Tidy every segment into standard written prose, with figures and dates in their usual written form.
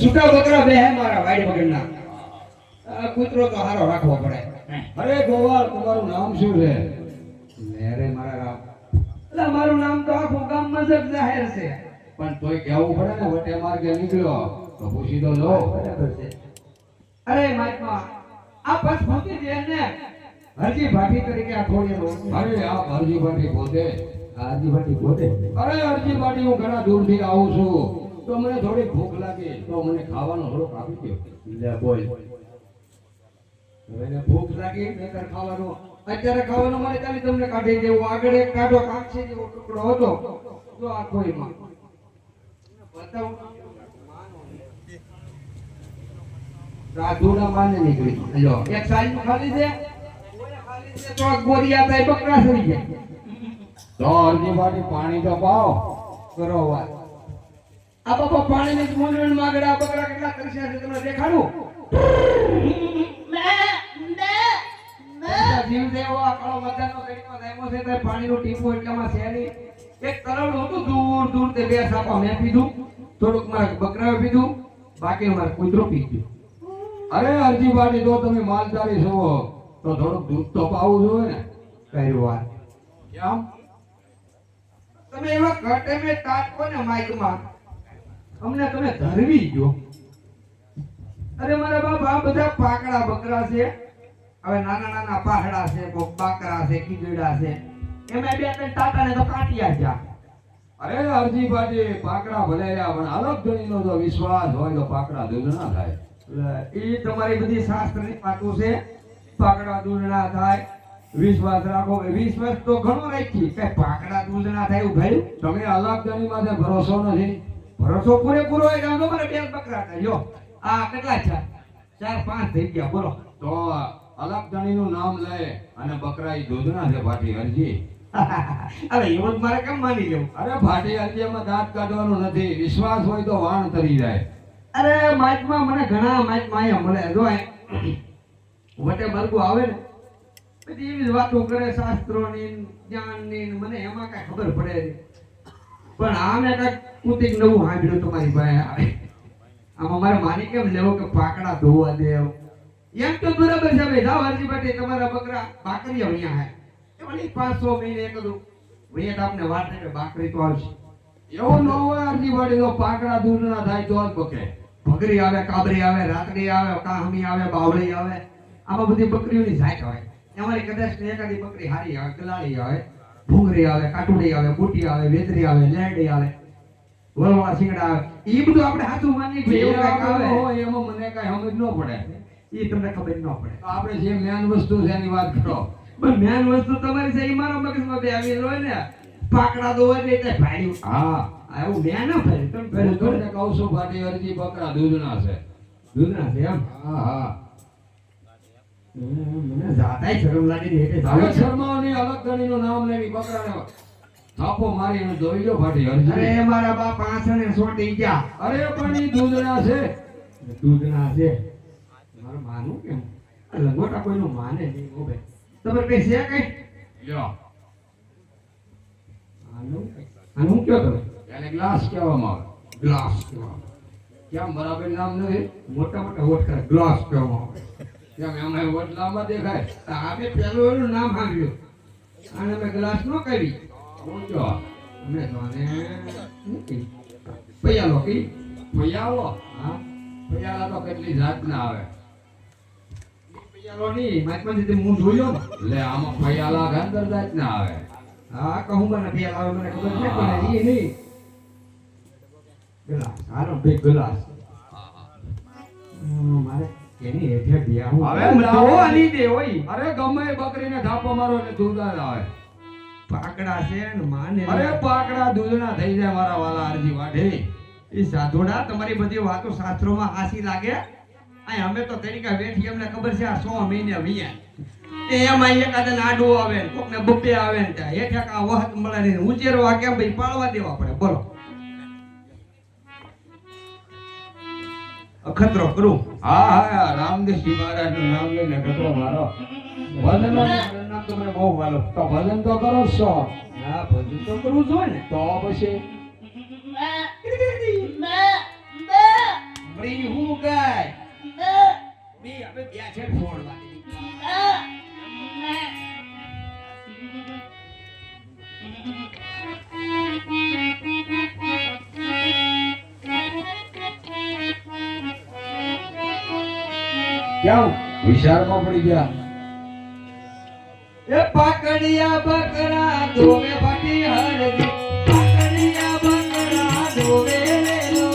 છૂટા બકરા બે હે મારા વાડી વગરના. કૂતરો તો હારો રાખવો પડે. અરે ગોવાળ તમારું નામ શું છે? મેરે મારા રામ. એટલે મારું નામ તો આખું ગામમાં જ જાહેર છે. પણ તોય કહેવું પડે ને વટે માર્ગે નીકળ્યો તો પૂછી તો લો. બરાબર છે. અરે મહાત્મા આ પછ ભૂતી છે ને હરજી ભાટી તરીકે આ ખોડિયાનો. અરે આ હરજી ભાટી પોતે. હરજી ભાટી પોતે. અરે હરજી ભાટી હું ઘણા દૂરથી આવું છું તો મને થોડી ભૂખ લાગી તો મને ખાવાનો થોડોક આપી દો. લે બોલ. હવે એને ભૂખ લાગી નહીતર ખાવાનું અત્યારે ખાવાનું મારે ચાલી તમને કાઢી દેવું. આગળ એક કાઢો કાંક્ષી જેવો ટુકડો હતો તો આ ખોઈમાં બતાવું રાધુના માને નીકળી. લો એક સાઈડ ખાલી છે તો ગોરિયા થાય બકરા થઈ જાય. તો હરજી ભાટી પાણી તો પાવ. કરો વાત. આ બાપા પાણીની જ મૂંઝવણ માં આગળ આ બકરા કેટલા કરશે છે તમને દેખાડું. જીવ દેવો આ કાળો મજાનો ગળીમાં દાયમો છે તો પાણીનું ટીપું એટલામાં છે નહીં. એક તળાવડું હતું દૂર દૂર તે બે સાપા મેં પીધું, થોડુંક મારા બકરાએ પીધું, બાકી મારા કૂતરો પી ગયું. અરે હરજી ભાટી તો તમે માલધારી છો તો થોડુંક દૂધ તો પાવું જોઈએ ને. કઈ વાત. કેમ? તમે એવા ઘટે મે તાટકો ને માઈકમાં અમને તમે ધરવી ગયો. અરે મારા બાપ આ બધા પાકડા બકરા છે. હવે નાના નાના પાહડા છે, કોક બાકરા છે, કીગડા છે. એમાં બે ત્રણ ટાટાને તો કાટિયા છે. અરે હરજી ભાટી પાકડા ભલે રહ્યા પણ અલગ ગણીનો જો વિશ્વાસ હોય તો પાકડા દૂધ ના થાય. એ તમારી બધી શાસ્ત્રની વાતો છે. પાકડા દૂધ ના થાય, વિશ્વાસ રાખો. વિશ્વાસ તો ઘણો રાખી કે પાકડા દૂધ ના થાય એવું ભાઈ. તમે અલગ ગણી માથે ભરોસો નથી. ભરોસો પૂરેપૂરો હોય તો મારે બે બકરા થાય. લ્યો આ કેટલા છે? 4-5 થઈ ગયા. બોલો તો અલગ ગણીનું નામ લે અને બકરા ઈ દૂધ ના છે ભાટી હરજી. અરે એવું જ મારે કેમ માની લેવું? અરે ભાટી હરજી એમાં દાંત કાઢવાનું નથી. વિશ્વાસ હોય તો વાણ તરી જાય. અરે માઇકમાં મને ઘણા માઇકમાં અહીંયા મળે. જો વટે બરગું આવે ને પછી એવી જ વાતો કરે શાસ્ત્રોની જ્ઞાનની. મને એમાં કઈ ખબર પડે નહીં. પણ આમે કઈક કુતિક નવું સાંભળ્યું તમારી પાસે આવે. આમાં મારે માની કેમ લેવો કે પાકડા ધોવા દેવ? એમ તો બરાબર છે ભાઈ. જાઓ હરજી ભાટી તમારા બકરા બાકરી અહીંયા હે એ વળી 500 મહિને એકલું વૈયા તો આપને વાત થાય કે બાકરી તો આવશે. એવું ન હોય હરજી ભાટી તો પાકડા દૂધ ના થાય તો જ બકે. ભગરી આવે, કાબરી આવે, રાતડી આવે, કાહમી આવે, બાવળી આવે. આમાં બધી બકરીઓની જાત હોય. અમારી કદાચ એકાદી બકરી હારી આવે, કલાળી આવે, ભૂંગરી આવે, કાટુડી આવે, બુટી આવે, વેતરી આવે, લેડી આવે, વળવાળા શીંગડા આવે. એ બધું આપણે હાથું માની કે એવું કાંઈક આવે હોય એમાં મને કઈ સમજ ન પડે. એ તમને ખબર ન પડે. તો આપણે જે મેન વસ્તુ છે એની વાત કરો. પણ મેન વસ્તુ તમારી છે એ મારા મગજમાં બે આવી હોય ને. પાકડા દો એટલે તે ભાડ્યું. હા એવું મેં ના ભાડ્યું. તમે હું ભાડ્યું તમને કહું છું ભાટી હરજી બકરા દૂધ ના છે. દૂધ ના છે એમ? હા હા. મને જાતાય શરમ લાગી રહી. એટલે હવે શર્માઓની અલગ ગણીનું નામ લેવી બકરાને થાપો મારીને દોઈ લો ભાટી હરજી. અરે મારા બાપ આસણે સોટી ગયા. અરે પણ ઈ દૂધ ના છે. દૂધ ના છે. મારું માનું કેમ? આ લંગોટા કોઈનું માને નહીં. ઓ ભાઈ તમારે કઈ છે કઈ? લ્યો આનું કયો તમે? એને ગ્લાસ કહેવામાં આવે. ગ્લાસ. કેમ બરાબર નામ નથી? મોટા મોટા વોટ કરે ગ્લાસ કહેવામાં આવે. કેમ એમાં વટ લાંબા દેખાય? આપણે પેલું એનું નામ સાંભળ્યું અને અમે ગ્લાસ નો કરી. હું કયો અમે તો આને પૈયાલો કી. પૈયાલો? હા પૈયાલા તો કેટલી જાતના આવે. પૈયાલો નહીં માઇકમાંથી હું જોયો ને. લે આમાં પૈયાલા અંદર જાતના આવે. હા કહું મને પૈયાલો આવે મને ખબર છે પણ એ નહીં. ગ્લાસ હારો બે ગ્લાસ. મારે એની હેઠે ગયા હું હવે તો આની દે હોય. અરે ગમે એ બકરીને થાપો મારો એટલે દૂધ જ આવે. પાકડા છે ને માને. અરે પાકડા દૂધના થઈ જાય મારા વાલા હરજી વાઢી. એ સાધુડા તમારી બધી વાતો શાસ્ત્રોમાં હાસી લાગે. અહીં અમે તો તરીકા બેઠી અમને ખબર છે આ 100 મહિને વિયા. એમાં એકાદે આડું આવે ને કોકને બબ્બે આવે ને ત્યાં હેઠે કા વખત મળે ને ઉંચેરવા કેમ ભાઈ પાળવા દેવા પડે. બોલો અખતરો કરું. હા હા રામદેવજી મહારાજનું નામ લઈને કટરો મારો. ભજન નામ તો મને બહુ વાલો. તો ભજન તો કરો છો. હા ભજન તો કરવું જોઈએ ને. તો પછી પણ ઈ હું ગાય બે હવે બે છે ફોડવાની ક્યાં વિચારમાં પડી ગયા એ પાકડિયા બકરા ધોવે ફાટી હરદી પાકડિયા બકરા ધોવે લેલો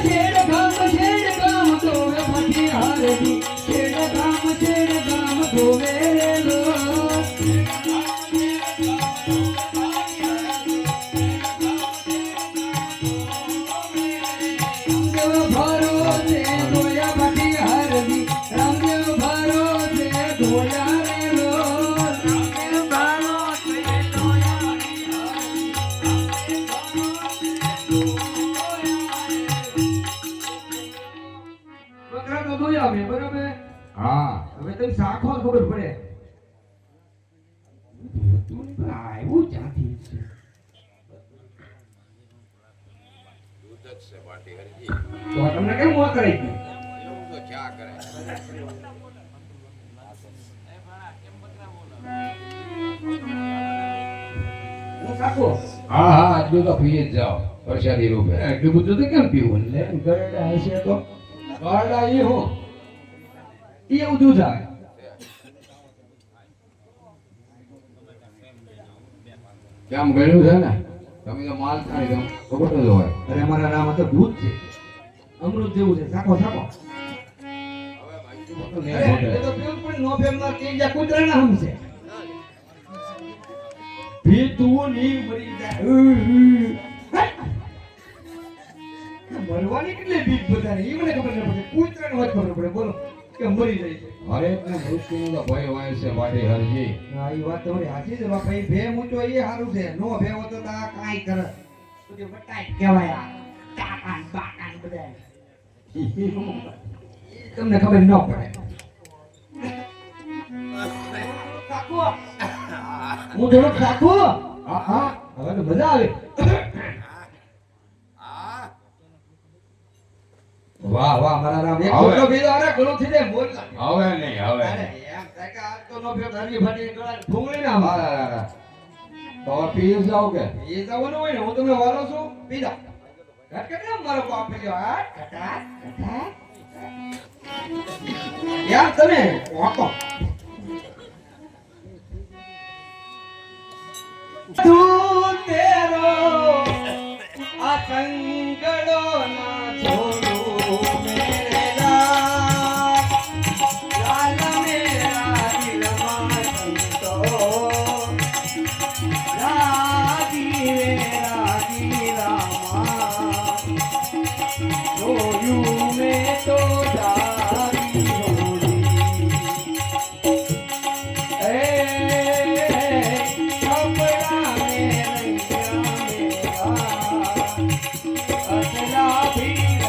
છેડ ગામ ધોવે ફાટી હરદી છેડ ગામ ધોવે લેલો બરાબર હા હવે તમે સાખો ખબર પડે આવ્યું ક્યાંથી છે તો તમને કેમ મોત કરી હું સાખો હા હા આટલું તો પીએ જ જાઓ પ્રસાદી રૂપે એટલું બધું તો કેમ પીવું લે ગરડા હશે તો ગરડા ઈ હું એ એવું દૂધ આવે કેમ ગળ્યું છે ને તમે તો માલ ખાઈ દો ખબર જ હોય અરે અમારા નામ તો દૂધ છે અમૃત જેવું છે સાખો સાખો ને અરે, એ તો પીવું પણ નો ફેમમાં કે જા કૂતરાના હમ છે પીતું ની મરી જાય મરવાની કેટલી બીક બધાને ઈ મને ખબર ન પડે કૂતરાને વાત ખબર પડે બોલો કે મરી જાય છે હરેક ને મૃત્યુનો તો ભય હોય છે વાડી હરજી હા ઈ વાત તમારી સાચી છે બાપા ઈ ભે મૂચો એ સારું છે નો ભે હોતો તો આ કાંઈ કરે બધું બટાઈ કહેવાય આ કાકાન બાકાન બધા તમને ખબર ન પડે કાકો હું થોડોક કાકો હા હા હવે તો મજા આવે વાહ વાહ મારા રામ એક હવે. મોટો ભીલો અરે ગળું થી દે મોર હવે નહીં હવે અરે એમ થાય કે આજ તો નો ભ્યો ધરવી ફાટી ગળા ભૂંગળી ના હા, મારે હા, હા. તો હવે પી જાઓ કે એ જવાનું હોય ને હું તમને વાલો છું પી જાઓ ઘટ કે મારો બાપ પી ગયો હા કટા કટા યાર તમે વાકો તું તેરો આ સંગડો ના છોડું મેરે લાલ લાલ મેરા દિલમાં સંતો રાગી રાગી રામા જોયું મેં તો તારી હોળી એ કપડા અસલા ભીડ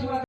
છોકરા